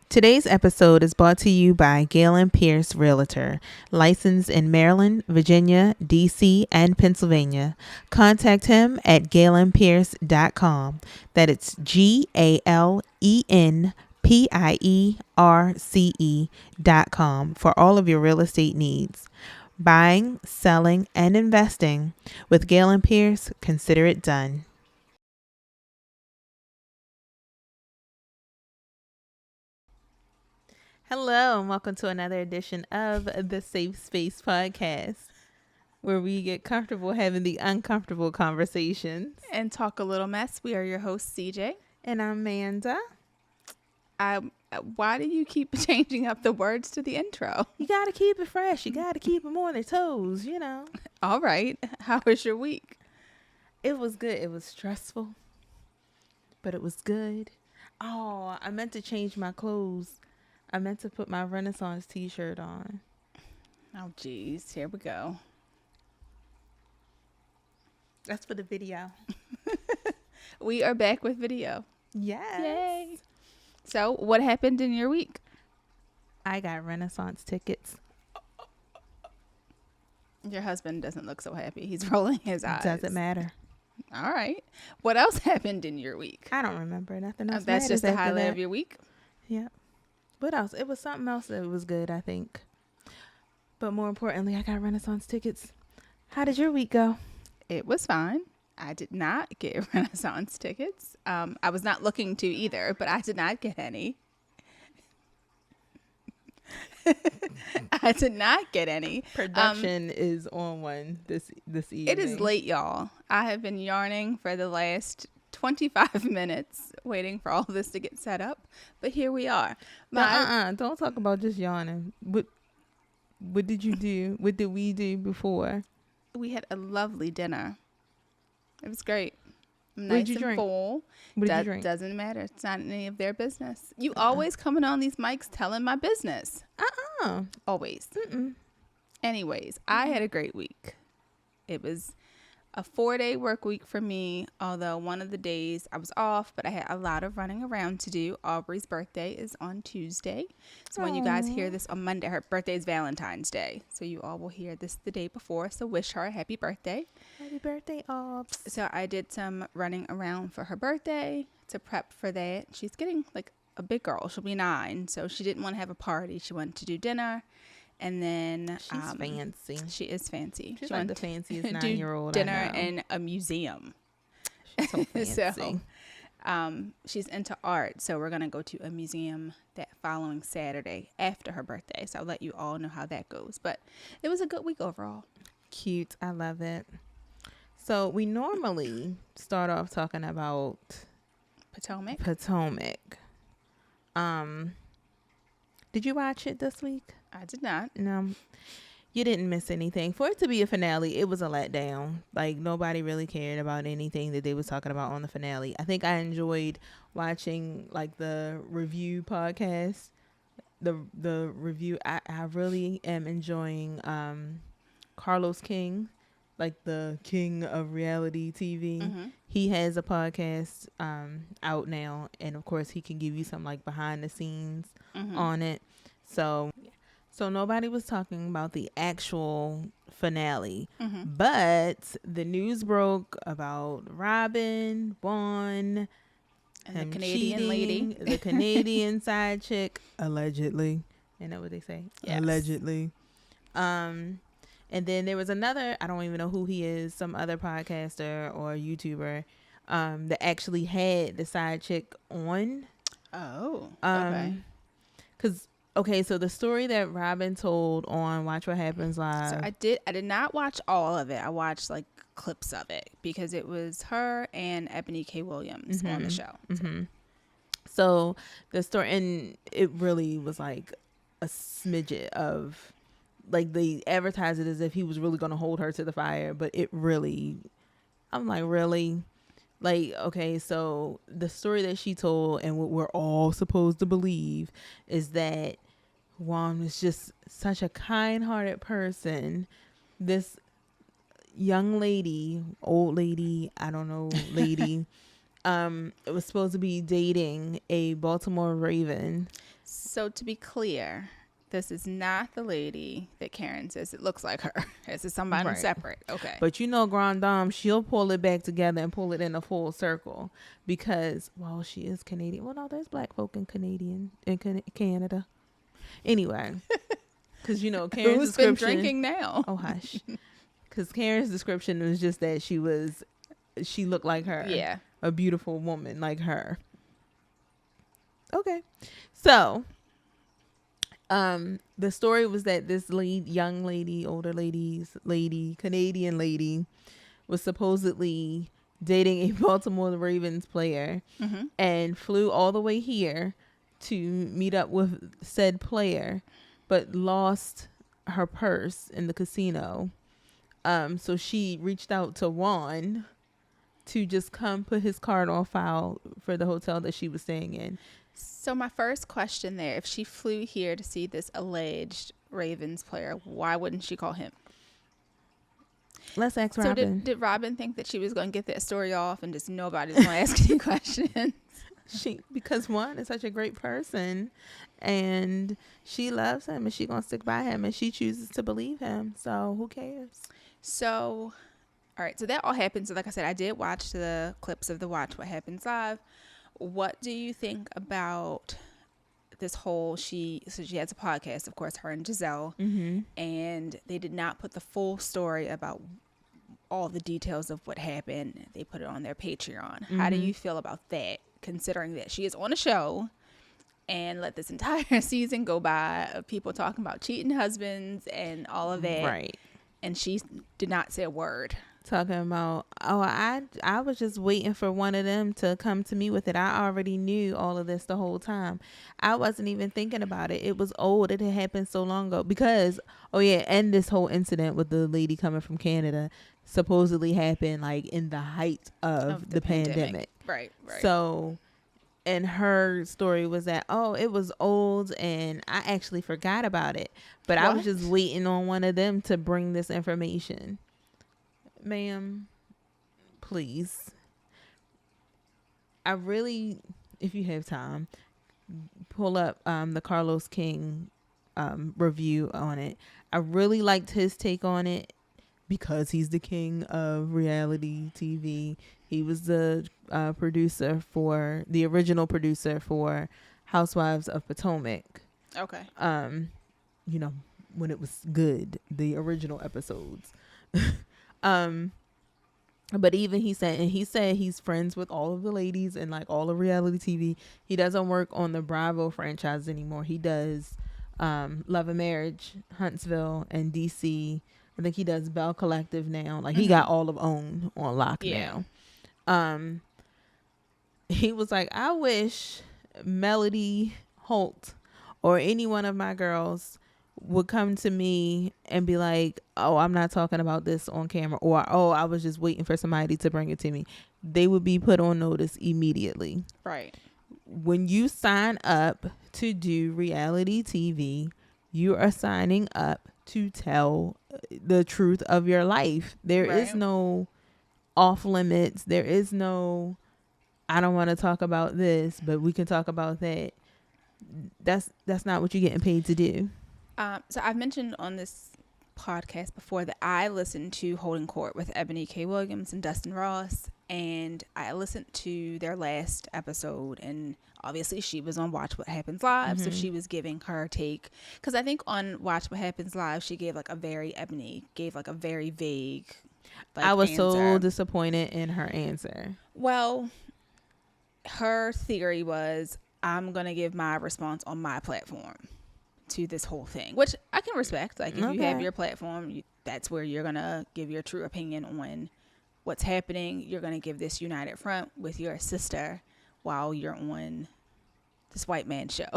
Today's episode is brought to you by Galen Pierce Realtor, licensed in Maryland, Virginia, D.C., and Pennsylvania. Contact him at galenpierce.com. That it's GALENPIERCE.com for all of your real estate needs. Buying, selling, and investing. With Galen Pierce, consider it done. Hello, and welcome to another edition of the Safe Space Podcast, where we get comfortable having the uncomfortable conversations. And talk a little mess. We are your hosts, Cee J. And I'm Manda. Why do you keep changing up the words to the intro? You got to keep it fresh. You got to keep them on their toes, you know. All right. How was your week? It was good. It was stressful, but it was good. Oh, I meant to change my clothes. I meant to put my Renaissance t-shirt on. Oh, geez. Here we go. That's for the video. We are back with video. Yes. Yay. So, what happened in your week? I got Renaissance tickets. Your husband doesn't look so happy. He's rolling his eyes. Doesn't matter. All right. What else happened in your week? I don't remember. Nothing else. That's just the highlight of your week? Yeah. What else? It was something else that was good, I think. But more importantly, I got Renaissance tickets. How did your week go? It was fine. I did not get Renaissance tickets. I was not looking to either, but I did not get any. I did not get any. Production is on one this evening. It is late, y'all. I have been yarning for the last 25 minutes waiting for all this to get set up, but here we are. Don't talk about just yawning. What did you do? What did we do before? We had a lovely dinner. It was great. Nice What did you and drink? full. What did you drink? Doesn't matter. It's not any of their business. You always coming on these mics telling my business. Always. Anyways, I had a great week. It was a 4-day work week for me, although one of the days I was off, but I had a lot of running around to do. Aubrey's birthday is on Tuesday. So when you guys hear this on Monday, her birthday is Valentine's Day. So you all will hear this the day before. So wish her a happy birthday. Happy birthday, Aubs. So I did some running around for her birthday to prep for that. She's getting like a big girl. She'll be 9. So she didn't want to have a party. She wanted to do dinner. And then she's fancy. She is fancy. She's like the fanciest do 9-year-old. dinner in a museum. She's so fancy. So, she's into art. So we're gonna go to a museum that following Saturday after her birthday. So I'll let you all know how that goes. But it was a good week overall. Cute. I love it. So we normally start off talking about Potomac. Did you watch it this week? I did not. No, you didn't miss anything. For it to be a finale, it was a letdown. Like, nobody really cared about anything that they was talking about on the finale. I think I enjoyed watching like the review podcast. The review. I really am enjoying Carlos King, like the king of reality TV. Mm-hmm. He has a podcast out now, and of course he can give you some like behind the scenes on it. So nobody was talking about the actual finale, but the news broke about Robin won, and the Canadian lady, the Canadian side chick, allegedly. You know what they say? Yes. Allegedly. And then there was another, I don't even know who he is, some other podcaster or YouTuber that actually had the side chick on. Oh, okay. Okay, so the story that Robin told on Watch What Happens Live. So I did not watch all of it. I watched like clips of it because it was her and Ebony K. Williams on the show. So the story, and it really was like a smidget of, like, they advertised it as if he was really going to hold her to the fire, but it really, I'm like, really? Like, okay, so the story that she told and what we're all supposed to believe is that Juan was just such a kind-hearted person. This young lady, old lady, I don't know, lady, was supposed to be dating a Baltimore Raven. So to be clear, this is not the lady that Karen says it looks like her. This is somebody Right. separate. Okay. But you know, Grand Dame, she'll pull it back together and pull it in a full circle because, well, she is Canadian. Well, no, there's black folk in Canada. Anyway, because you know, Karen's Who's been description. drinking now? Oh hush. Because Karen's description was just that she looked like her. Yeah. A beautiful woman like her. Okay. So, the story was that this young lady, older lady, Canadian lady, was supposedly dating a Baltimore Ravens player and flew all the way here to meet up with said player, but lost her purse in the casino. So she reached out to Juan to just come put his card on file for the hotel that she was staying in. So my first question there, if she flew here to see this alleged Ravens player, why wouldn't she call him? Let's ask So Robin. did Robin think that she was going to get that story off and just nobody's going to ask any questions? Because Juan is such a great person and she loves him and she's going to stick by him and she chooses to believe him. So who cares? So, all right. So that all happened. So like I said, I did watch the clips of the Watch What Happens Live. What do you think about this whole, she has a podcast, of course, her and Giselle, and they did not put the full story about all the details of what happened. They put it on their Patreon. How do you feel about that, considering that she is on a show and let this entire season go by of people talking about cheating husbands and all of that, right? And she did not say a word. Talking about, I was just waiting for one of them to come to me with it. I already knew all of this the whole time. I wasn't even thinking about it. It was old. It had happened so long ago because, and this whole incident with the lady coming from Canada supposedly happened like in the height of the pandemic. Right. So, and her story was that, it was old and I actually forgot about it. But I was just waiting on one of them to bring this information. Ma'am, please. I really, if you have time, pull up the Carlos King review on it. I really liked his take on it because he's the king of reality TV. He was the original producer for Housewives of Potomac. Okay. When it was good, the original episodes. But even he said he's friends with all of the ladies and like all of reality TV. He doesn't work on the Bravo franchise anymore. He does Love and Marriage, Huntsville, and DC. I think he does Bell Collective now. Like he got all of OWN on lock now. He was like, I wish Melody Holt or any one of my girls would come to me and be like, I'm not talking about this on camera, or I was just waiting for somebody to bring it to me. They would be put on notice immediately. Right. When you sign up to do reality TV, you are signing up to tell the truth of your life. There is no off limits. There is no, I don't want to talk about this, but we can talk about that. That's not what you're getting paid to do. So I've mentioned on this podcast before that I listened to Holding Court with Ebony K. Williams and Dustin Ross, and I listened to their last episode, and obviously she was on Watch What Happens Live, so she was giving her take, because I think on Watch What Happens Live she gave like a very vague I was answer. so disappointed in her answer. Well, her theory was, I'm gonna give my response on my platform to this whole thing, which I can respect. Like if you have your platform, that's where you're gonna give your true opinion on what's happening. You're gonna give this united front with your sister while you're on this white man show.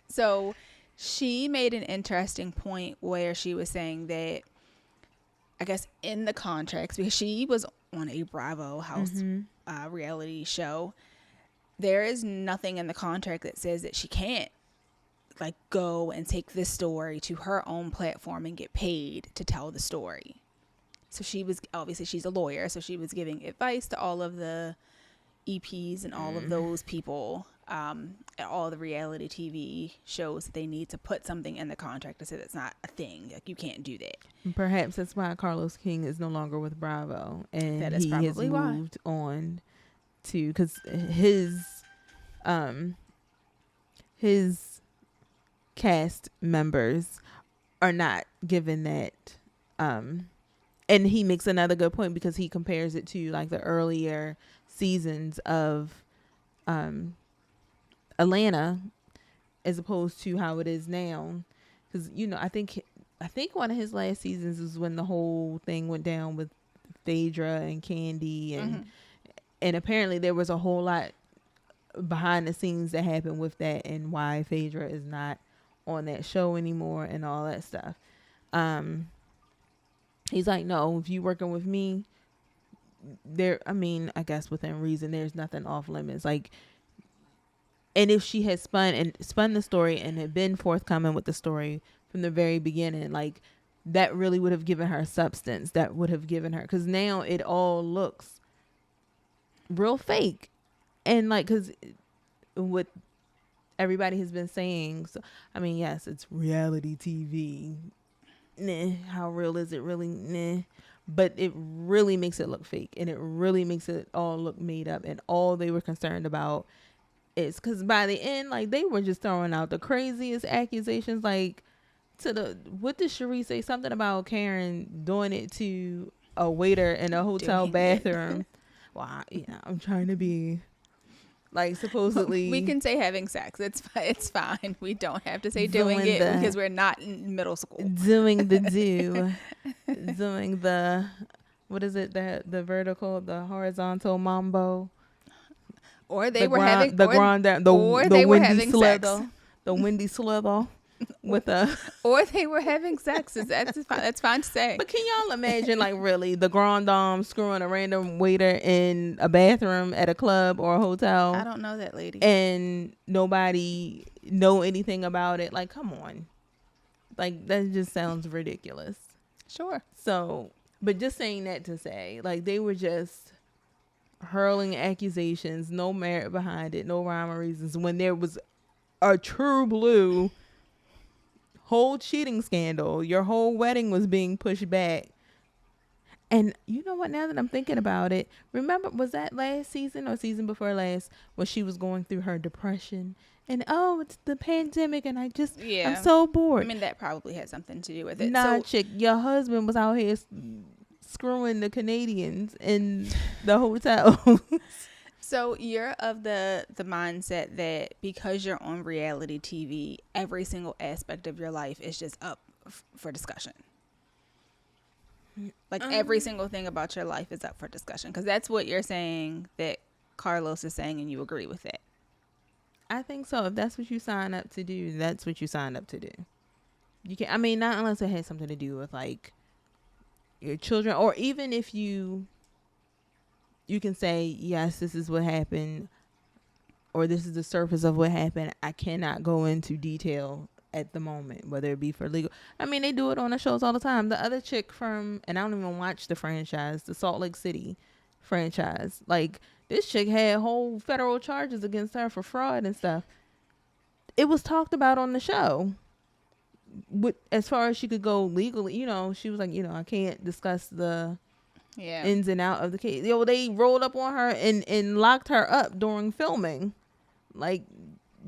So she made an interesting point where she was saying that, I guess in the contracts, because she was on a Bravo house reality show, there is nothing in the contract that says that she can't like go and take this story to her own platform and get paid to tell the story. So she was, obviously she's a lawyer, so she was giving advice to all of the EPs and all of those people all the reality TV shows, they need to put something in the contract to say that's not a thing. Like, you can't do that. Perhaps that's why Carlos King is no longer with Bravo, and That is he has probably why. moved on to, because his cast members are not given that. And he makes another good point, because he compares it to like the earlier seasons of Atlanta as opposed to how it is now. Because, you know, I think one of his last seasons is when the whole thing went down with Phaedra and Candy, and apparently there was a whole lot behind the scenes that happened with that, and why Phaedra is not on that show anymore and all that stuff. He's like, no, if you working with me, I guess within reason, there's nothing off limits. Like, and if she had spun the story and had been forthcoming with the story from the very beginning, like, that really would have given her substance. That would have given her, because now it all looks real fake. And like, because what everybody has been saying, so I mean, yes, it's reality TV. Nah, how real is it really? Nah. But it really makes it look fake, and it really makes it all look made up. And all they were concerned about is, because by the end, like, they were just throwing out the craziest accusations. Like, what did Cherie say? Something about Karen doing it to a waiter in a hotel bathroom. Well, I'm trying to be like, supposedly we can say having sex. It's fine. We don't have to say doing it because we're not in middle school. Doing the what is it, the vertical, the horizontal mambo, or they were having the windy slither, the windy slither with a, or they were having sex. That's fine to say. But can y'all imagine, like, really, the grand dame screwing a random waiter in a bathroom at a club or a hotel? I don't know that lady, and nobody know anything about it. Like, come on, like, that just sounds ridiculous. Sure. So, but just saying that to say, like, they were just hurling accusations, no merit behind it, no rhyme or reasons, when there was a true blue whole cheating scandal. Your whole wedding was being pushed back. And you know what, now that I'm thinking about it, remember, was that last season or season before last, when she was going through her depression and, oh, it's the pandemic and I'm so bored. I mean, that probably had something to do with it. Nah, chick, your husband was out here screwing the Canadians in the hotel. So you're of the mindset that because you're on reality TV, every single aspect of your life is just up for discussion. Like, every single thing about your life is up for discussion, because that's what you're saying that Carlos is saying, and you agree with it. I think so. If that's what you sign up to do, that's what you signed up to do. You can't, I mean, not unless it has something to do with, like, your children, or even if you can say, yes, this is what happened, or this is the surface of what happened. I cannot go into detail at the moment, whether it be for legal. I mean, they do it on the shows all the time. The other chick from, and I don't even watch the franchise, the Salt Lake City franchise, like, this chick had whole federal charges against her for fraud and stuff. It was talked about on the show. As far as she could go legally, she was like, I can't discuss the ins and out of the case. They rolled up on her and locked her up during filming. Like,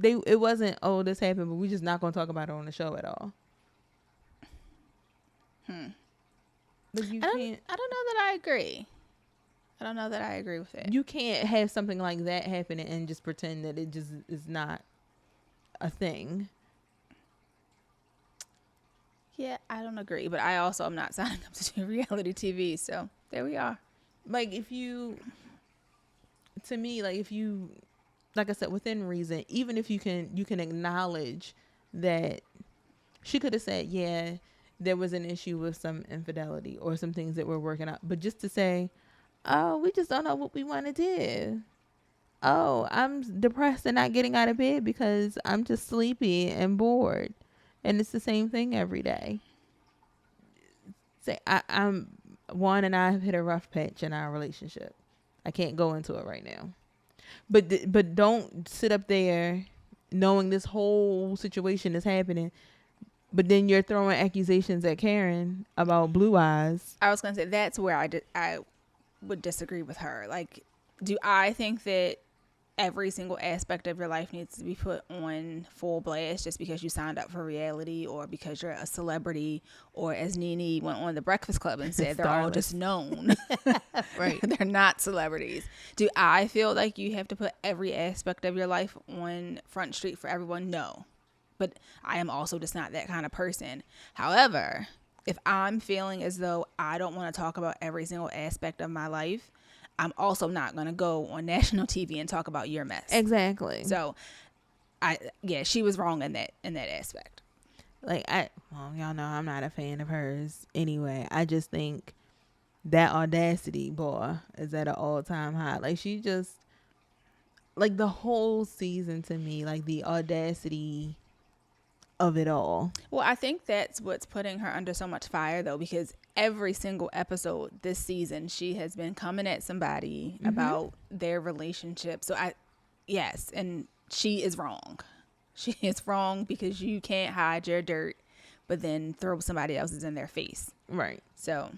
it wasn't, oh, this happened, but we just not gonna talk about it on the show at all. But I don't know that I agree. I don't know that I agree with it. You can't have something like that happening and just pretend that it just is not a thing. Yeah, I don't agree, but I also am not signing up to do reality TV, so there we are. Like, like I said, within reason, even if you can acknowledge that she could have said, yeah, there was an issue with some infidelity or some things that we're working out, but just to say, oh, we just don't know what we want to do. Oh, I'm depressed and not getting out of bed because I'm just sleepy and bored. And it's the same thing every day. Say, Juan and I have hit a rough patch in our relationship. I can't go into it right now. But don't sit up there knowing this whole situation is happening, but then you're throwing accusations at Karen about blue eyes. I was gonna say that's where I would disagree with her. Like, do I think that every single aspect of your life needs to be put on full blast just because you signed up for reality, or because you're a celebrity, or as Nene went on the Breakfast Club and said, they're all just known. Right. They're not celebrities. Do I feel like you have to put every aspect of your life on Front Street for everyone? No. But I am also just not that kind of person. However, if I'm feeling as though I don't want to talk about every single aspect of my life, I'm also not going to go on national TV and talk about your mess. Exactly. So, she was wrong in that aspect. Like, y'all know I'm not a fan of hers anyway. I just think that audacity, boy, is at an all-time high. Like, she just, like, the whole season to me, like, the audacity of it all. Well, I think that's what's putting her under so much fire, though, because every single episode this season, she has been coming at somebody about their relationship. So and she is wrong. She is wrong because you can't hide your dirt, but then throw somebody else's in their face. Right. So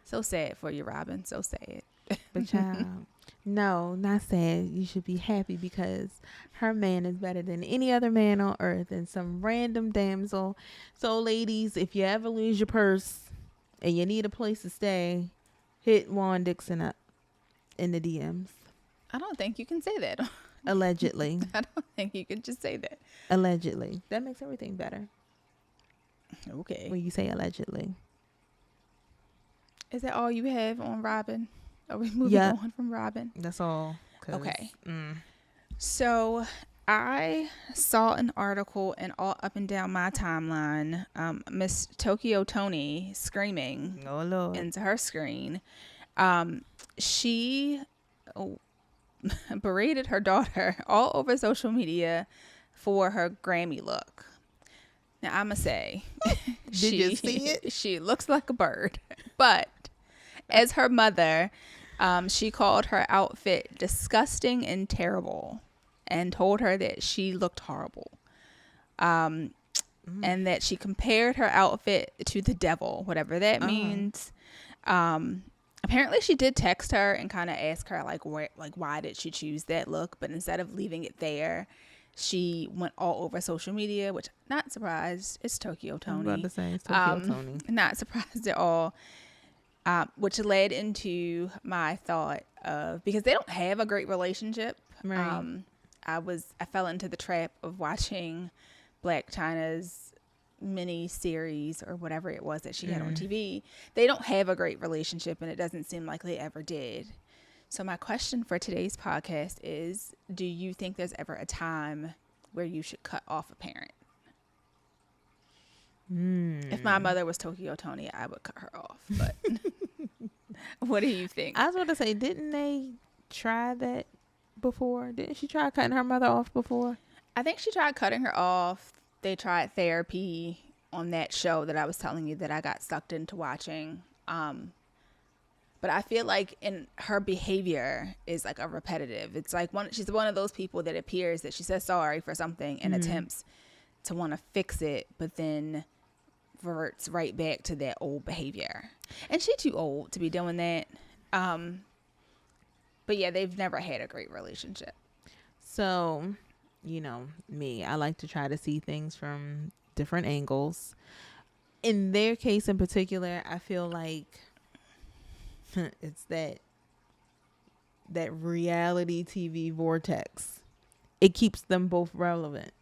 sad for you, Robin. So sad. But child, no, not sad. You should be happy because her man is better than any other man on earth and some random damsel. So ladies, if you ever lose your purse and you need a place to stay, hit Robin Dixon up in the DMs. I don't think you can say that. Allegedly. I don't think you can just say that. Allegedly. That makes everything better. Okay. When you say allegedly. Is that all you have on Robin? Are we moving on from Robin? That's all. Okay. So I saw an article and all up and down my timeline, Miss Tokyo Toni screaming into her screen. She berated her daughter all over social media for her Grammy look. Now, I'm going to say, Did you see it? She looks like a bird. But as her mother, she called her outfit disgusting and terrible and told her that she looked horrible. And that she compared her outfit to the devil, whatever that means. Apparently she did text her and kind of ask her why did she choose that look? But instead of leaving it there, she went all over social media, which not surprised. It's Tokyo Toni. I'm about to say it's Tokyo Toni. Not surprised at all. Which led into my thought of, because they don't have a great relationship. Right. I fell into the trap of watching Blac Chyna's mini series or whatever it was that she had on TV. They don't have a great relationship, and it doesn't seem like they ever did. So my question for today's podcast is, do you think there's ever a time where you should cut off a parent? If my mother was Tokyo Toni, I would cut her off. But what do you think? I was going to say, didn't they try that before? Didn't she try cutting her mother off before? I think she tried cutting her off. They tried therapy on that show that I was telling you that I got sucked into watching. But I feel like in her behavior is like a repetitive. It's like she's one of those people that appears that she says sorry for something and attempts to want to fix it, but then reverts right back to that old behavior. And she's too old to be doing that. But yeah, they've never had a great relationship. So, you know, me, I like to try to see things from different angles. In their case in particular, I feel like it's that reality TV vortex. It keeps them both relevant.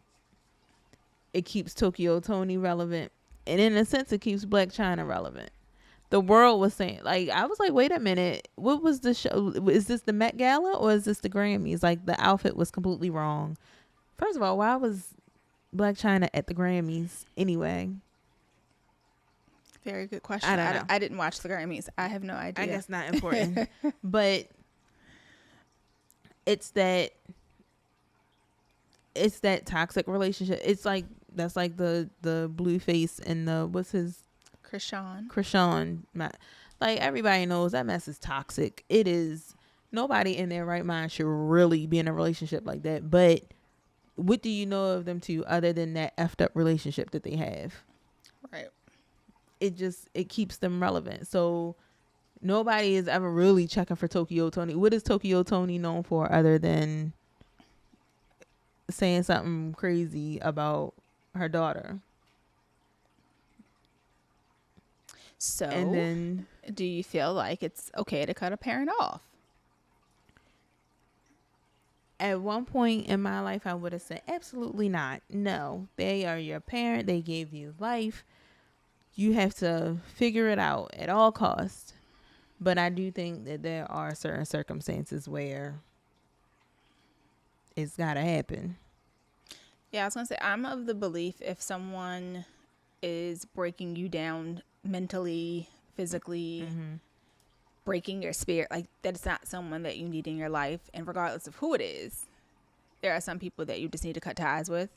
It keeps Tokyo Toni relevant. And in a sense, it keeps Blac Chyna relevant. The world was saying, like, I was like, wait a minute. What was the show? Is this the Met Gala or is this the Grammys? Like, the outfit was completely wrong. First of all, why was Blac Chyna at the Grammys anyway? Very good question. I didn't watch the Grammys. I have no idea. I guess not important. But it's that toxic relationship. It's like, that's like the Blueface and the, what's his? Krishan. Like, everybody knows that mess is toxic. It is nobody in their right mind should really be in a relationship like that. But what do you know of them two other than that effed up relationship that they have? Right. It keeps them relevant. So nobody is ever really checking for Tokyo Toni. What is Tokyo Toni known for other than saying something crazy about her daughter? So, and then, do you feel like it's okay to cut a parent off? at one point in my life, I would have said, absolutely not. No, they are your parent. They gave you life. You have to figure it out at all costs. But I do think that there are certain circumstances where it's got to happen. Yeah, I was going to say, I'm of the belief if someone is breaking you down mentally, physically, breaking your spirit, like that is not someone that you need in your life. And regardless of who it is, there are some people that you just need to cut ties with,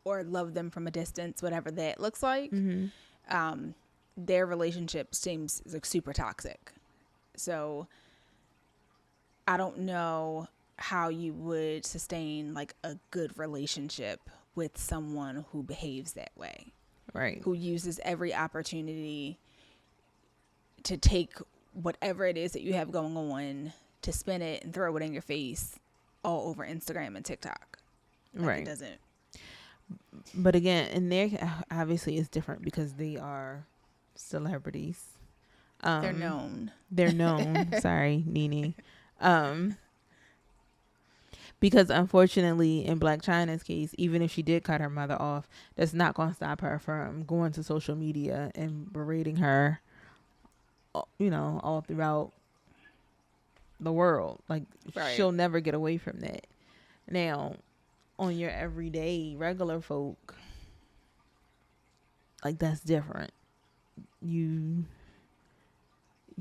or love them from a distance, whatever that looks like. Their relationship seems like super toxic. So I don't know how you would sustain like a good relationship with someone who behaves that way. Right. Who uses every opportunity to take whatever it is that you have going on, to spin it and throw it in your face all over Instagram and TikTok. Like, right. It doesn't. But again, and there obviously it's different because they are celebrities. They're known. They're known. Sorry, Nene. Because unfortunately, in Blac Chyna's case, even if she did cut her mother off, that's not going to stop her from going to social media and berating her, all throughout the world. Like, Right. She'll never get away from that. Now, on your everyday regular folk, like, that's different.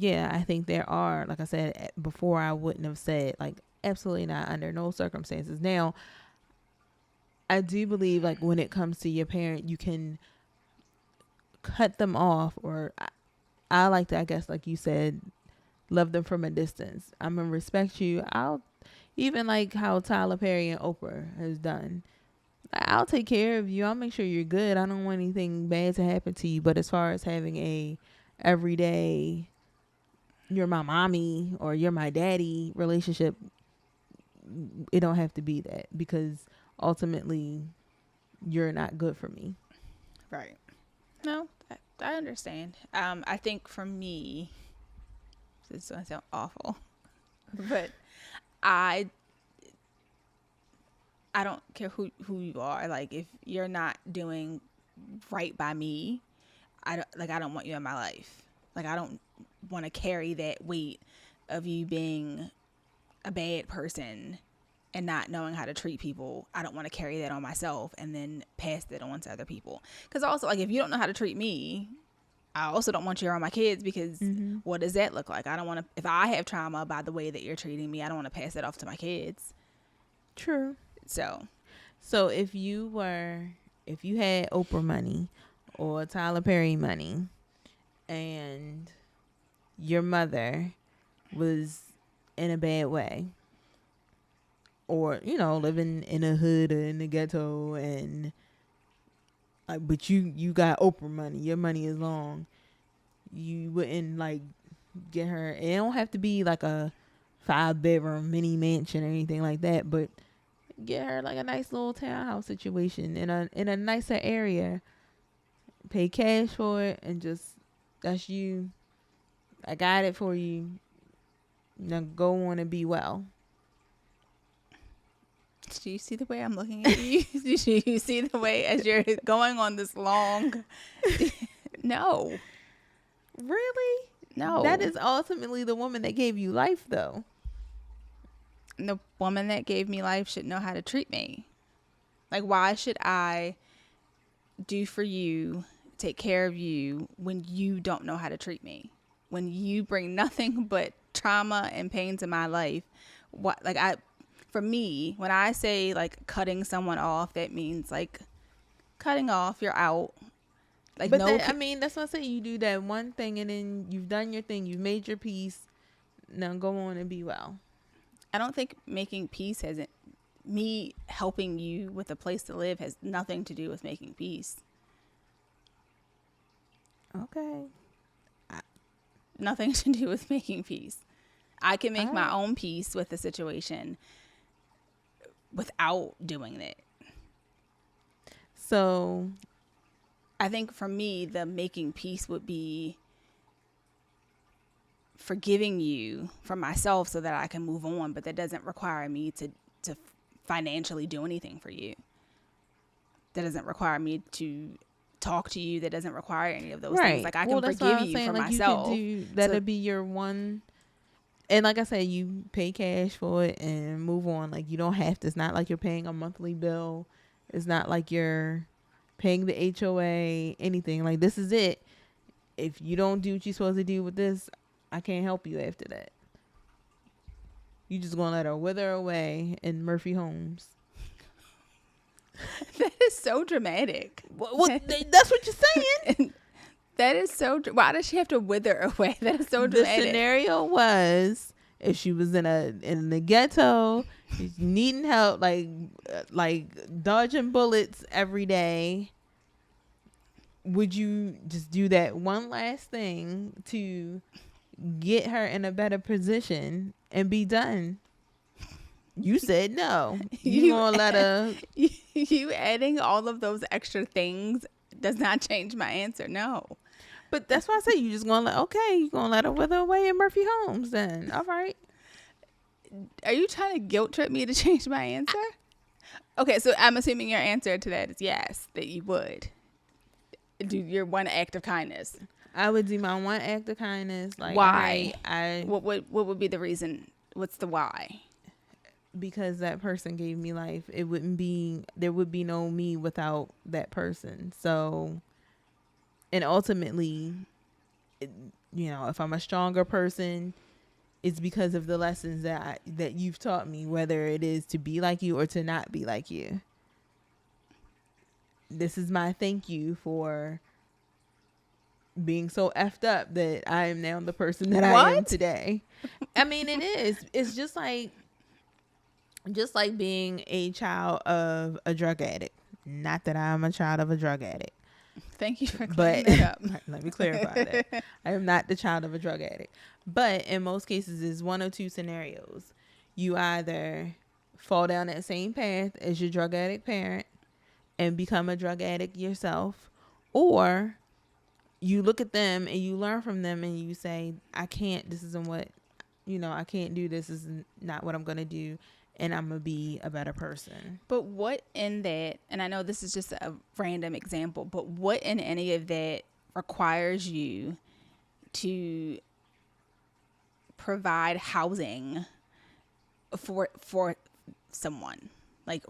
I think there are, like I said before, I wouldn't have said, like, absolutely not, under no circumstances. Now, I do believe, like, when it comes to your parent, you can cut them off, or I like to, I guess, like you said, love them from a distance. I'm gonna respect you. I'll even like how Tyler Perry and Oprah has done. I'll take care of you. I'll make sure you're good. I don't want anything bad to happen to you. But as far as having a everyday, you're my mommy or you're my daddy relationship, it don't have to be that, because ultimately you're not good for me. Right. No, I understand. I think for me, this is going to sound awful, but I don't care who you are. Like, if you're not doing right by me, I don't want you in my life. Like, I don't want to carry that weight of you being a bad person and not knowing how to treat people. I don't want to carry that on myself and then pass that on to other people. Because also, like, if you don't know how to treat me, I also don't want you around my kids, because what does that look like? I don't want to, if I have trauma by the way that you're treating me, I don't want to pass that off to my kids. True. So if you had Oprah money or Tyler Perry money, and your mother was in a bad way, or living in a hood or in the ghetto, and but you got Oprah money, your money is long, you wouldn't like get her. It don't have to be like a 5-bedroom mini mansion or anything like that, but get her like a nice little townhouse situation in a nicer area. Pay cash for it, and just, that's you. I got it for you. Now go on and be well. Do you see the way I'm looking at you? Do you see the way as you're going on this long? No. Really? No. That is ultimately the woman that gave you life, though. The woman that gave me life should know how to treat me. Like, why should I do for you, take care of you, when you don't know how to treat me? When you bring nothing but trauma and pain to my life? What, like, for me, when I say like cutting someone off, that means like cutting off, you're out. Like, but that's what I say. You do that one thing, and then you've done your thing. You've made your peace. Now go on and be well. I don't think making peace hasn't, me helping you with a place to live has nothing to do with making peace. Okay. Nothing to do with making peace. I can make my own peace with the situation without doing it. So I think for me, the making peace would be forgiving you for myself so that I can move on, but that doesn't require me to financially do anything for you. That doesn't require me to talk to you. That doesn't require any of those things. Like I can forgive you for myself. That'd be your one. And like I said, you pay cash for it and move on. Like you don't have to. It's not like you're paying a monthly bill. It's not like you're paying the HOA, anything. Like this is it. If you don't do what you're supposed to do with this, I can't help you after that. You just gonna let her wither away in Murphy Homes. That is so dramatic. That's what you're saying. That is so. Why does she have to wither away? That is so dramatic. The scenario was if she was in the ghetto, she's needing help, like dodging bullets every day. Would you just do that one last thing to get her in a better position and be done? You said no. You gonna let her? You adding all of those extra things does not change my answer. No. But that's why I say you just gonna you gonna let her wither away in Murphy Homes then. All right. Are you trying to guilt trip me to change my answer? Okay, so I'm assuming your answer to that is yes, that you would do your one act of kindness. I would do my one act of kindness. Like why? What would be the reason? What's the why? Because that person gave me life. There would be no me without that person. So, and ultimately, if I'm a stronger person, it's because of the lessons that you've taught me, whether it is to be like you or to not be like you. This is my thank you for being so effed up that I am now the person that I am today. I mean, it is. It's just like being a child of a drug addict. Not that I'm a child of a drug addict. Thank you for clearing that up. Let me clarify that. I am not the child of a drug addict. But in most cases, it's one or two scenarios. You either fall down that same path as your drug addict parent and become a drug addict yourself, or you look at them and you learn from them and you say, I can't, this isn't what, I can't do this. This is not what I'm going to do. And I'm going to be a better person. But what in that, and I know this is just a random example, but what in any of that requires you to provide housing for someone? Like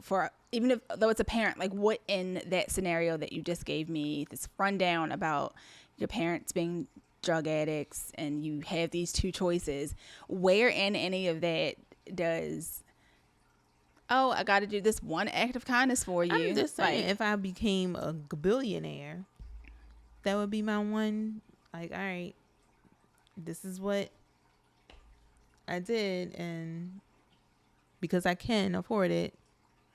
even though it's a parent, like what in that scenario that you just gave me, this rundown about your parents being drug addicts and you have these two choices, where in any of that does... I got to do this one act of kindness for you. I'm just saying, if I became a billionaire, that would be my one, all right, this is what I did, and because I can afford it,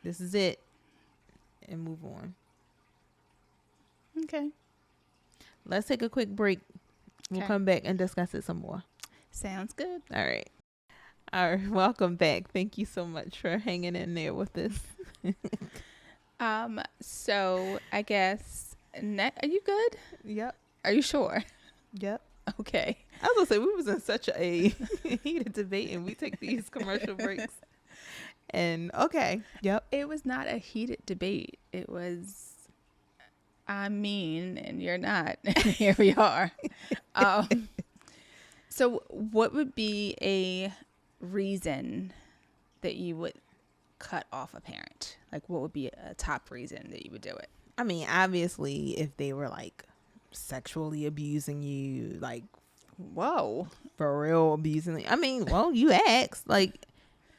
this is it, and move on. Okay. Let's take a quick break. We'll come back and discuss it some more. Sounds good. All right. All right, welcome back. Thank you so much for hanging in there with us. So I guess, are you good? Yep. Are you sure? Yep. Okay. I was gonna say, we was in such a heated debate and we take these commercial breaks. And okay. Yep. It was not a heated debate. It was, I'm mean and you're not. Here we are. So what would be a reason that you would cut off a parent? Like what would be a top reason that you would do it? I mean, obviously if they were like sexually abusing you, like, whoa, for real abusing. I mean, well, you asked. Like,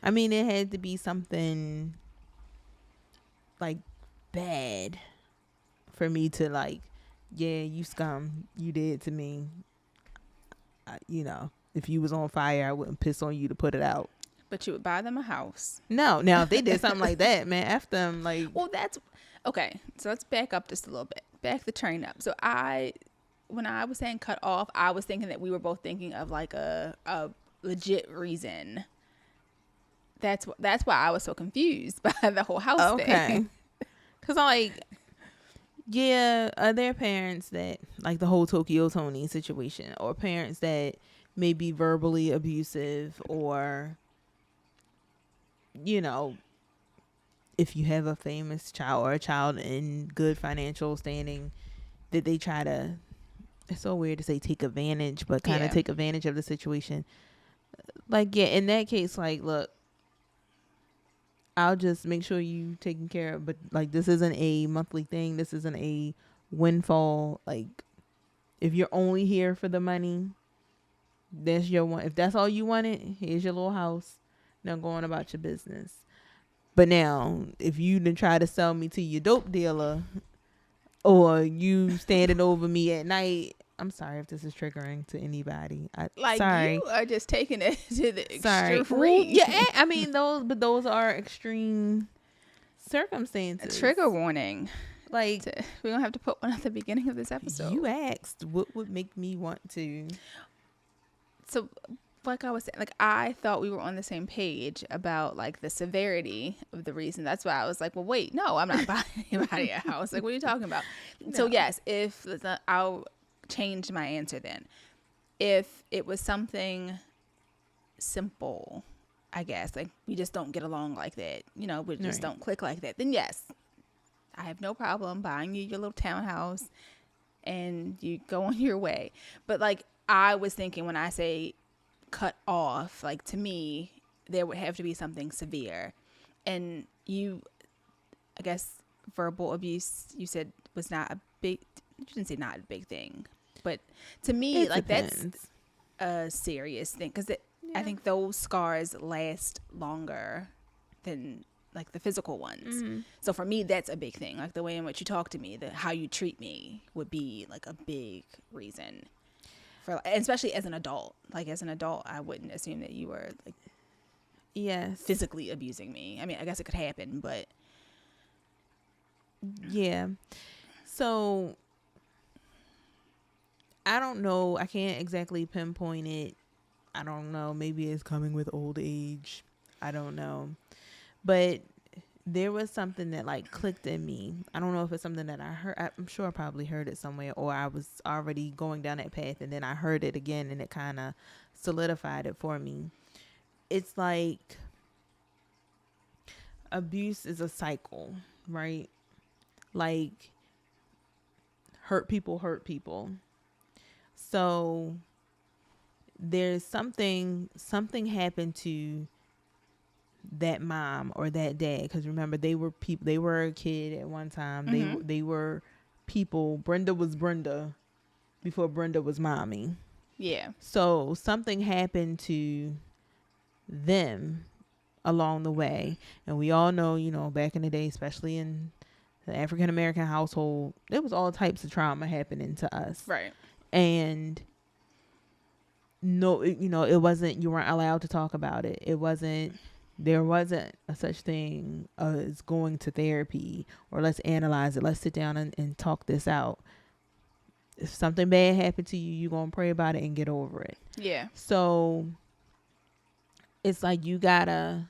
I mean, it had to be something like bad for me to like, yeah, you scum, you did to me, if you was on fire, I wouldn't piss on you to put it out. But you would buy them a house. No. Now, if they did something like that, man, F them. Like, well, that's okay. So let's back up just a little bit. Back the train up. So when I was saying cut off, I was thinking that we were both thinking of like a legit reason. That's why I was so confused by the whole house thing. Because I'm like, yeah, are there parents that, like the whole Toni situation, or parents that may be verbally abusive, or, you know, if you have a famous child or a child in good financial standing, that they try to, it's so weird to say take advantage, but kind of take advantage of the situation. Like, yeah, in that case, like, look, I'll just make sure you taken care of. But like, this isn't a monthly thing. This isn't a windfall. Like, if you're only here for the money, that's your one. If that's all you wanted, here's your little house. Now go on about your business. But now, if you done try to sell me to your dope dealer, or you standing over me at night, I'm sorry if this is triggering to anybody. Sorry. You are just taking it to the extreme. Well, yeah, I mean those are extreme circumstances. A trigger warning. Like, we don't have to put one at the beginning of this episode. You asked what would make me want to. So, like I was saying, like I thought we were on the same page about like the severity of the reason. That's why I was like, well, wait, no, I'm not buying anybody a house. Like, what are you talking about? No. So yes, if I'll change my answer then. If it was something simple, I guess, like we just don't get along like that, you know, we just don't click like that, then yes, I have no problem buying you your little townhouse and you go on your way. But like I was thinking when I say cut off, like to me there would have to be something severe. And I guess verbal abuse, you said was not a big, you didn't say not a big thing, but to me it like depends. That's a serious thing, because I think those scars last longer than like the physical ones. Mm-hmm. So for me, that's a big thing. Like the way in which you talk to me, how you treat me would be like a big reason for, especially as an adult. Like as an adult, I wouldn't assume that you were like physically abusing me. I mean, I guess it could happen, but yeah. So I don't know. I can't exactly pinpoint it. I don't know. Maybe it's coming with old age. I don't know. But there was something that like clicked in me. I don't know if it's something that I heard. I'm sure I probably heard it somewhere, or I was already going down that path and then I heard it again and it kind of solidified it for me. It's like abuse is a cycle, right? Like hurt people. So there's something happened to that mom or that dad, because remember they were people, they were a kid at one time. Mm-hmm. They were people. Brenda was Brenda before Brenda was mommy. Yeah. So something happened to them along the way, and we all know, you know, back in the day, especially in the African American household, there was all types of trauma happening to us. Right. And no, you know, it wasn't, you weren't allowed to talk about it. There wasn't a such thing as going to therapy or let's analyze it. Let's sit down and talk this out. If something bad happened to you, you're going to pray about it and get over it. Yeah. So it's like you gotta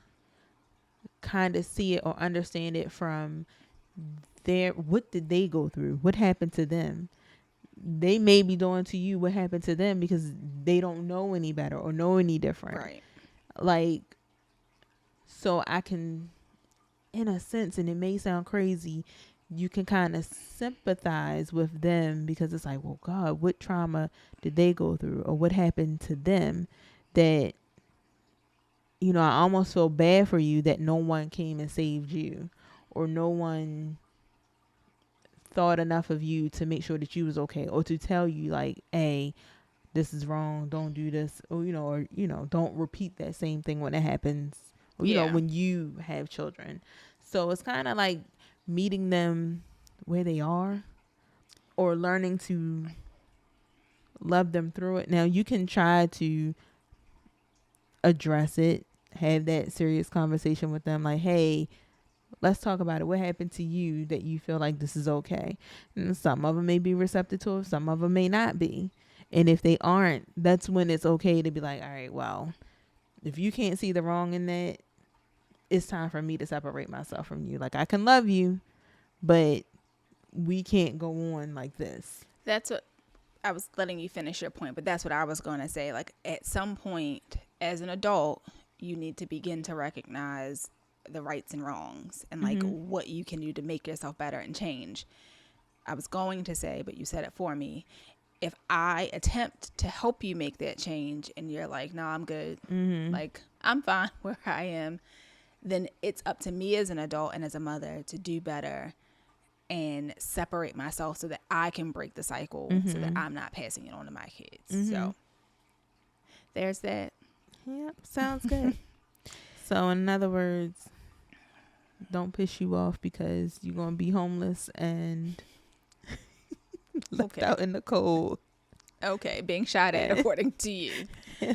kind of see it or understand it from what did they go through? What happened to them? They may be doing to you what happened to them because they don't know any better or know any different. Right. Like, so I can, in a sense, and it may sound crazy, you can kind of sympathize with them because it's like, well, God, what trauma did they go through or what happened to them that, you know, I almost feel bad for you that no one came and saved you or no one thought enough of you to make sure that you was okay or to tell you like, hey, this is wrong, don't do this, or don't repeat that same thing when it happens, or you know, when you have children. So it's kind of like meeting them where they are or learning to love them through it. Now you can try to address it, have that serious conversation with them. Like, hey, let's talk about it. What happened to you that you feel like this is okay? And some of them may be receptive to it. Some of them may not be. And if they aren't, that's when it's okay to be like, all right, well, if you can't see the wrong in that, it's time for me to separate myself from you. Like, I can love you, but we can't go on like this. That's what I was letting you finish your point, but that's what I was going to say. Like, at some point as an adult, you need to begin to recognize the rights and wrongs and like what you can do to make yourself better and change. I was going to say, but you said it for me. If I attempt to help you make that change and you're like, no, I'm good. Like, I'm fine where I am. Then it's up to me as an adult and as a mother to do better and separate myself so that I can break the cycle so that I'm not passing it on to my kids. So there's that. Yep, sounds good. So in other words, don't piss you off because you're going to be homeless and left out in the cold. Okay, being shot at according to you.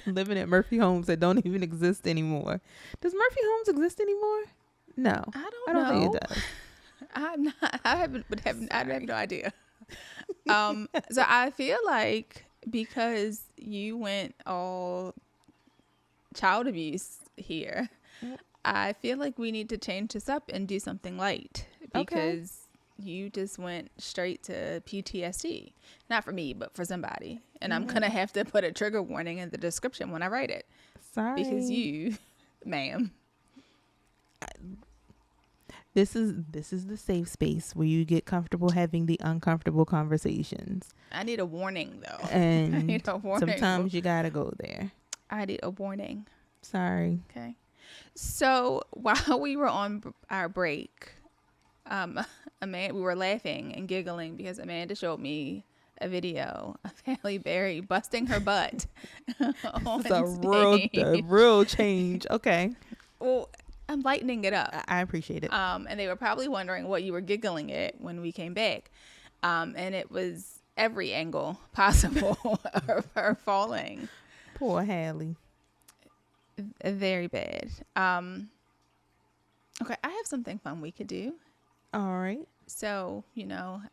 Living at Murphy Homes that don't even exist anymore. Does Murphy Homes exist anymore? No. I don't know. think it does. I'm not. I have no idea. So I feel like because you went all child abuse here, I feel like we need to change this up and do something light because you just went straight to PTSD. Not for me, but for somebody. And I'm going to have to put a trigger warning in the description when I write it. Sorry. Because you, ma'am. This is the safe space where you get comfortable having the uncomfortable conversations. I need a warning, though. And I need a warning. sometimes you got to go there. I need a warning. Sorry. Okay. So while we were on our break, we were laughing and giggling because Amanda showed me a video of Halle Berry busting her butt on stage. A real change. Okay. Well, I'm lightening it up. I appreciate it. And they were probably wondering what you were giggling at when we came back. And it was every angle possible of her falling. Poor Halle. Very bad. Okay, I have something fun we could do. All right. So,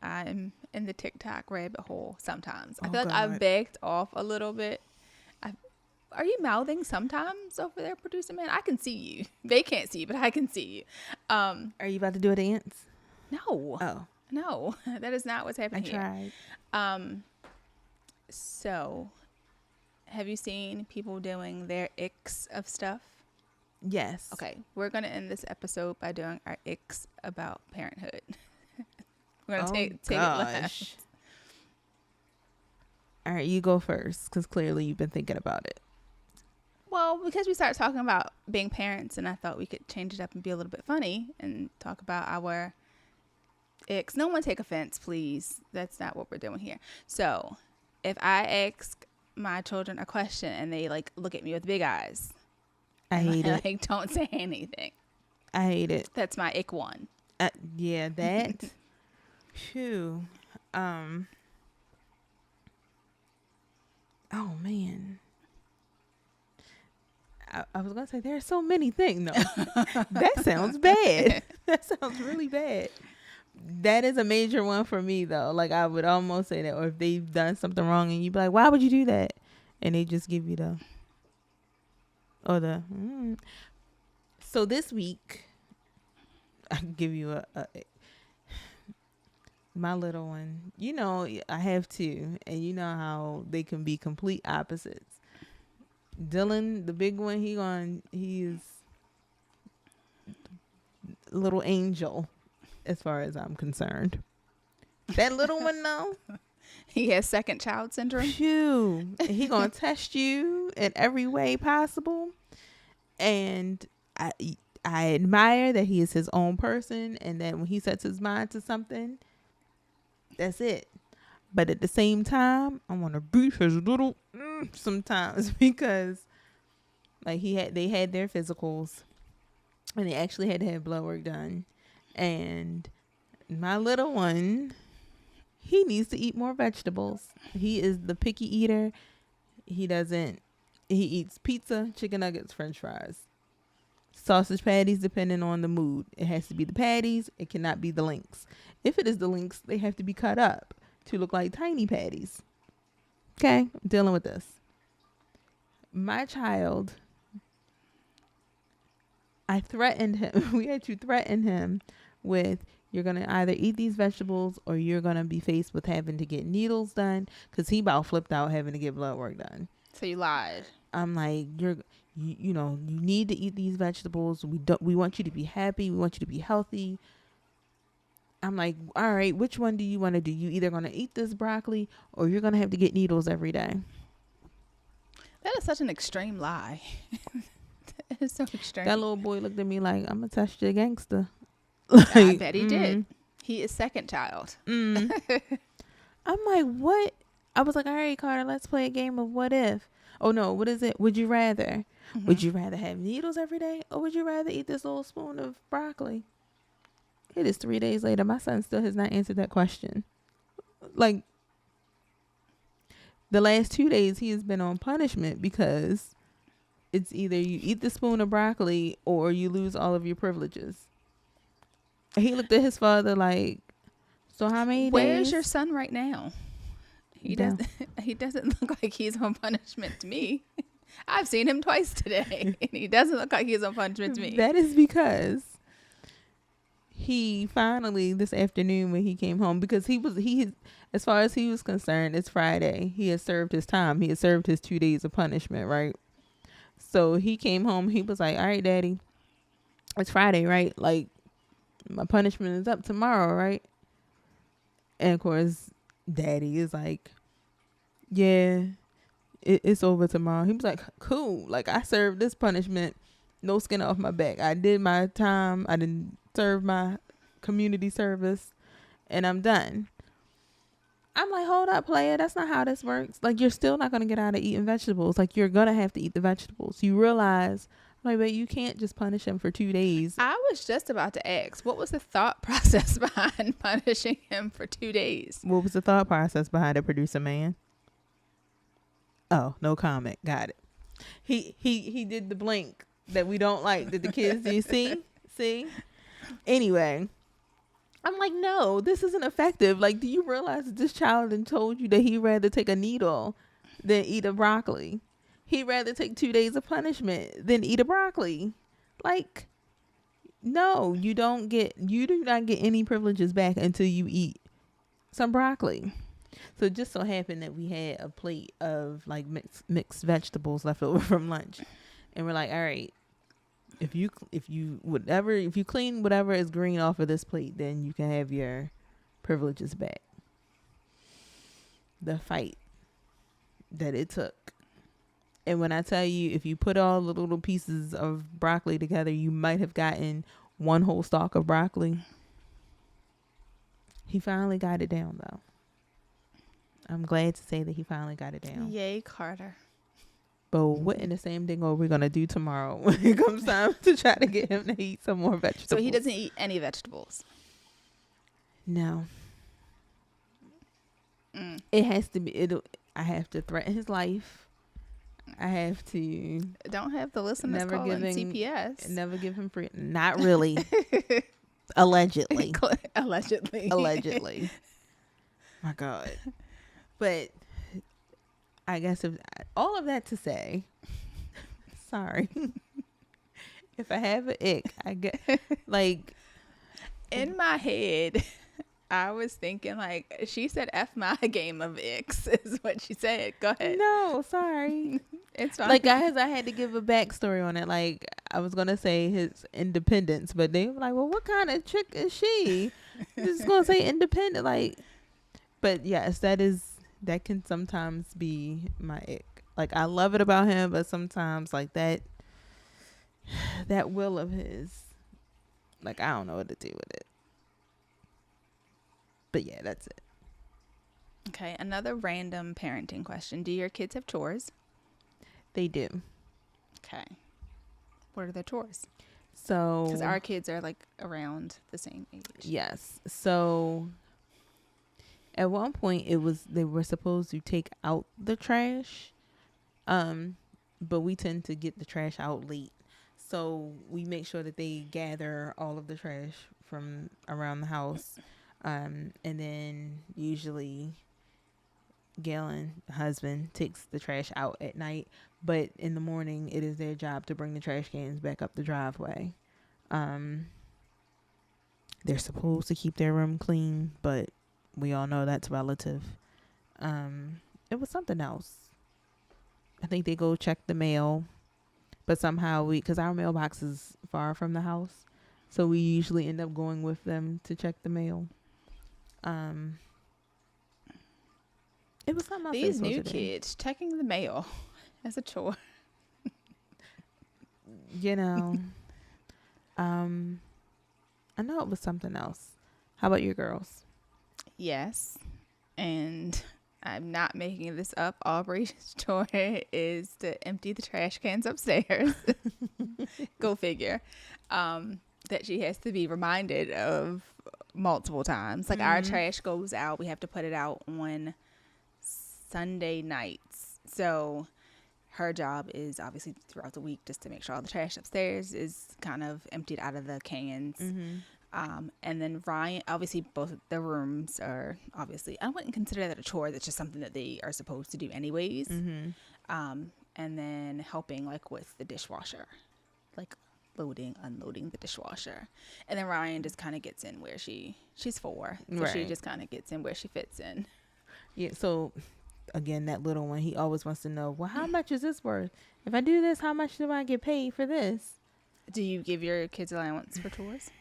I'm in the TikTok rabbit hole sometimes. I feel like God. I've backed off a little bit. Are you mouthing sometimes over there, producer man? I can see you. They can't see you, but I can see you. Are you about to do a dance? No. Oh. No, that is not what's happening here. I tried. So, have you seen people doing their icks of stuff? Yes. Okay, we're going to end this episode by doing our icks about parenthood. We're going to take it left. All right, you go first because clearly you've been thinking about it. Well, because we started talking about being parents and I thought we could change it up and be a little bit funny and talk about our icks. No one take offense, please. That's not what we're doing here. So if I ask my children a question and they look at me with big eyes, I hate it. Don't say anything. I hate it. That's my ick one. Yeah, that. Phew. Oh man. I was gonna say there are so many things. No, that sounds bad. That sounds really bad. That is a major one for me though. Like I would almost say that, or if they've done something wrong and you be like, "Why would you do that?" and they just give you So this week, I can give you a my little one. I have two, and you know how they can be complete opposites. Dylan, the big one, he is a little angel as far as I'm concerned. That little one though, he has second child syndrome. Phew. He gonna test you in every way possible. And I admire that he is his own person and that when he sets his mind to something, that's it. But at the same time, I want to beat his little sometimes because they had their physicals and they actually had to have blood work done. And my little one, he needs to eat more vegetables. He is the picky eater. He doesn't He eats pizza, chicken nuggets, french fries. Sausage patties, depending on the mood. It has to be the patties. It cannot be the links. If it is the links, they have to be cut up to look like tiny patties. Okay, I'm dealing with this. My child, I threatened him. We had to threaten him with, you're going to either eat these vegetables or you're going to be faced with having to get needles done, because he about flipped out having to get blood work done. So you lied. I'm like, you know, you need to eat these vegetables. We want you to be happy. We want you to be healthy. I'm like, all right, which one do you want to do? You either going to eat this broccoli or you're going to have to get needles every day. That is such an extreme lie. That is so extreme. That little boy looked at me like, I'm going to test you, gangster. I bet he did. He is second child. I'm like, what? I was like, all right, Carter, let's play a game of what if. Oh, no, what is it? Would you rather? Mm-hmm. Would you rather have needles every day, or would you rather eat this little spoon of broccoli? It is 3 days later. My son still has not answered that question. Like, the last 2 days, he has been on punishment because it's either you eat the spoon of broccoli or you lose all of your privileges. He looked at his father like, so how many days? Where's your son right now? He doesn't look like he's on punishment to me. I've seen him twice today, and he doesn't look like he's on punishment to me. That is because he finally, this afternoon when he came home, because he as far as he was concerned, it's Friday. He has served his time. He has served his 2 days of punishment, right? So he came home. He was like, all right, Daddy, it's Friday, right? Like, my punishment is up tomorrow, right? And of course, Daddy is like, yeah, it's over tomorrow. He was like, cool. Like, I served this punishment, no skin off my back. I did my time. I didn't serve my community service, and I'm done. I'm like, hold up, player. That's not how this works. Like, you're still not going to get out of eating vegetables. Like, you're going to have to eat the vegetables. You realize, like, but you can't just punish him for 2 days. I was just about to ask, what was the thought process behind punishing him for 2 days? What was the thought process behind it, producer man? Oh, no comment. Got it. He did the blink that we don't like. Did the kids do? See? Anyway, I'm like, no, this isn't effective. Like, do you realize that this child done told you that he'd rather take a needle than eat a broccoli? He'd rather take 2 days of punishment than eat a broccoli. Like, no, you do not get any privileges back until you eat some broccoli. So it just so happened that we had a plate of like mixed vegetables left over from lunch, and we're like, all right, if you clean whatever is green off of this plate, then you can have your privileges back. The fight that it took. And when I tell you, if you put all the little pieces of broccoli together, you might have gotten one whole stalk of broccoli. He finally got it down, though. I'm glad to say that he finally got it down. Yay, Carter. But what in the same thing are we going to do tomorrow when it comes time to try to get him to eat some more vegetables? So he doesn't eat any vegetables? No. It has to be. I have to threaten his life. I have to. Don't have the listeners calling CPS. Never give him free. Not really. Allegedly. Allegedly. My God. But I guess all of that to say, sorry. If I have an ick, I get like. In my head, I was thinking like, she said F my game of icks is what she said. Go ahead. No, sorry. It's fine. Like, I had to give a backstory on it. Like, I was going to say his independence, but they were like, well, what kind of chick is she? Just going to say independent. Like, but yes, that can sometimes be my ick. Like, I love it about him, but sometimes like that will of his, like, I don't know what to do with it. But yeah, that's it. Okay, another random parenting question. Do your kids have chores? They do. Okay. What are their chores? So, because our kids are like around the same age. Yes. So at one point they were supposed to take out the trash. but we tend to get the trash out late. So we make sure that they gather all of the trash from around the house. And then usually Galen, the husband, takes the trash out at night. But in the morning, it is their job to bring the trash cans back up the driveway. They're supposed to keep their room clean, but we all know that's relative. It was something else. I think they go check the mail, but somehow because our mailbox is far from the house, so we usually end up going with them to check the mail. It was something else. These new kids checking the mail as a chore. You know, I know it was something else. How about your girls? Yes, and I'm not making this up. Aubrey's chore is to empty the trash cans upstairs. Go figure. That she has to be reminded of multiple times. Like our trash goes out. We have to put it out on Sunday nights. So her job is obviously throughout the week just to make sure all the trash upstairs is kind of emptied out of the cans. And then Ryan, obviously both the rooms are obviously, I wouldn't consider that a chore. That's just something that they are supposed to do anyways. And then helping like with the dishwasher, like loading, unloading the dishwasher. And then Ryan just kind of gets in where she's 4. So she just kind of gets in where she fits in. Yeah. So again, that little one, he always wants to know, well, how much is this worth? If I do this, how much do I get paid for this? Do you give your kids allowance for chores?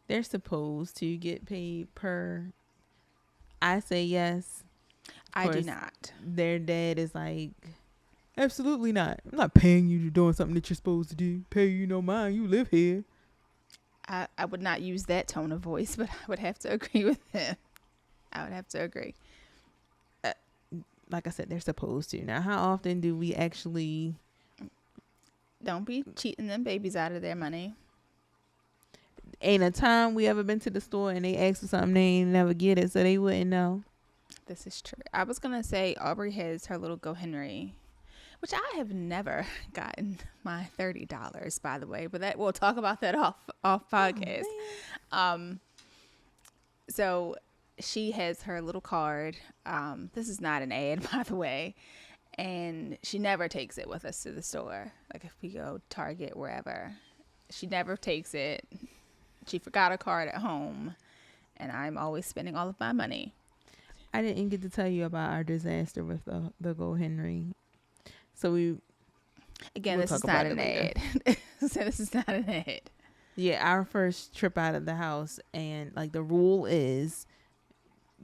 They're supposed to get paid per. I say yes. I do not. Their dad is like, absolutely not. I'm not paying you to doing something that you're supposed to do. Pay you no mind. You live here. I would not use that tone of voice, but I would have to agree with him. I would have to agree. Like I said, they're supposed to. Now, how often do we actually... Don't be cheating them babies out of their money. Ain't a time we ever been to the store and they asked for something, they ain't never get it, so they wouldn't know. This is true. I was going to say Aubrey has her little Go Henry, which I have never gotten my $30, by the way, but that we'll talk about that off podcast. So she has her little card. This is not an ad, by the way. And she never takes it with us to the store. Like if we go Target, wherever, she never takes it. She forgot her card at home, and I'm always spending all of my money. I didn't get to tell you about our disaster with the Go Henry. So we'll this is not an ad. So this is not an ad. Yeah, our first trip out of the house, and like the rule is,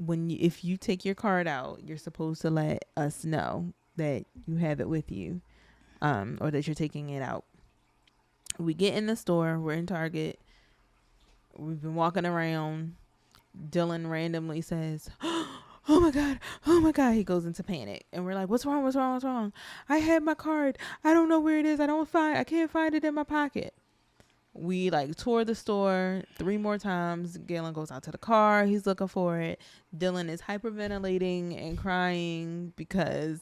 if you take your card out, you're supposed to let us know that you have it with you, or that you're taking it out. We get in the store. We're in Target. We've been walking around. Dylan randomly says, oh my God. He goes into panic. And we're like, what's wrong? I had my card. I don't know where it is. I can't find it in my pocket. We like tour the store 3 more times. Galen goes out to the car. He's looking for it. Dylan is hyperventilating and crying because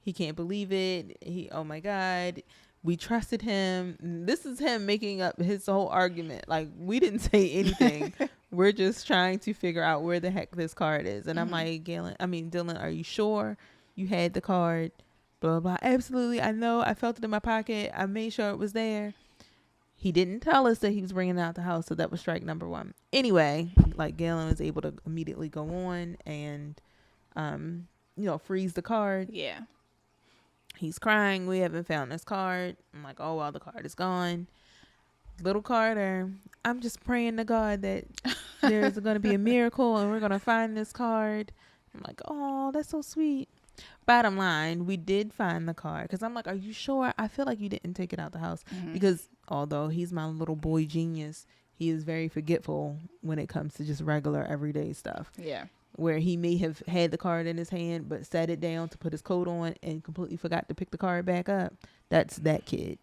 he can't believe it. Oh my God. We trusted him. This is him making up his whole argument. Like, we didn't say anything. We're just trying to figure out where the heck this card is. And I'm like, Dylan, are you sure you had the card? Blah, blah, blah. Absolutely. I know. I felt it in my pocket. I made sure it was there. He didn't tell us that he was bringing it out the house. So that was strike number 1. Anyway, like Galen was able to immediately go on and, freeze the card. Yeah. He's crying. We haven't found this card. I'm like, oh, well, the card is gone. Little Carter, I'm just praying to God that there's going to be a miracle and we're going to find this card. I'm like, oh, that's so sweet. Bottom line, we did find the card because I'm like, are you sure? I feel like you didn't take it out the house because although he's my little boy genius, he is very forgetful when it comes to just regular everyday stuff. Yeah. Where he may have had the card in his hand but set it down to put his coat on and completely forgot to pick the card back up. That's that kid.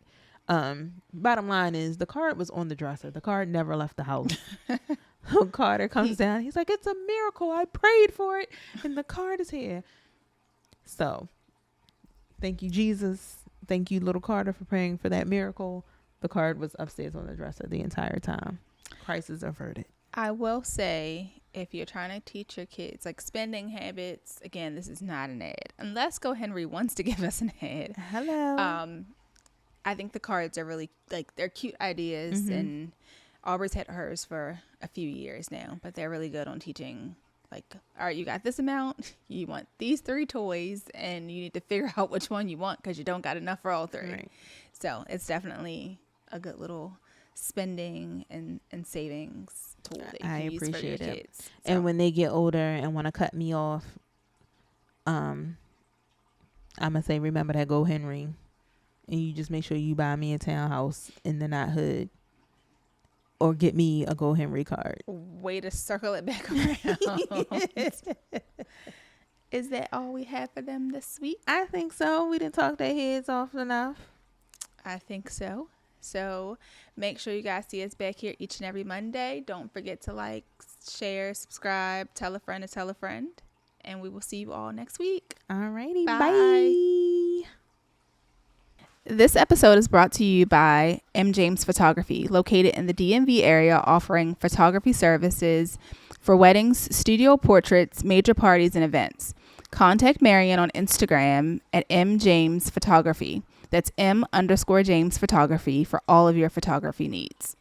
Bottom line is the card was on the dresser. The card never left the house. Carter comes down. He's like, it's a miracle. I prayed for it and the card is here. So Thank you, Jesus. Thank you, little Carter, for praying for that miracle. The card was upstairs on the dresser the entire time. Crisis averted. I will say, if you're trying to teach your kids like spending habits, again, this is not an ad. Unless Go Henry wants to give us an ad. Hello. I think the cards are really like they're cute ideas, and Aubrey's had hers for a few years now, but they're really good on teaching. Like, all right, you got this amount, you want these 3 toys, and you need to figure out which one you want because you don't got enough for all 3. Right. So it's definitely a good little spending and savings tool that you can use for your kids. So. And when they get older and want to cut me off, I'm gonna say, remember that Go Henry, and you just make sure you buy me a townhouse in the not hood, or get me a Go Henry card. Way to circle it back around. Is that all we have for them this week? I think so. We didn't talk their heads off enough. I think so. So make sure you guys see us back here each and every Monday. Don't forget to like, share, subscribe, tell a friend to tell a friend. And we will see you all next week. Alrighty. Bye. Bye. This episode is brought to you by M. James Photography, located in the DMV area, offering photography services for weddings, studio portraits, major parties, and events. Contact Marian on Instagram at M. James Photography. That's M_James Photography for all of your photography needs.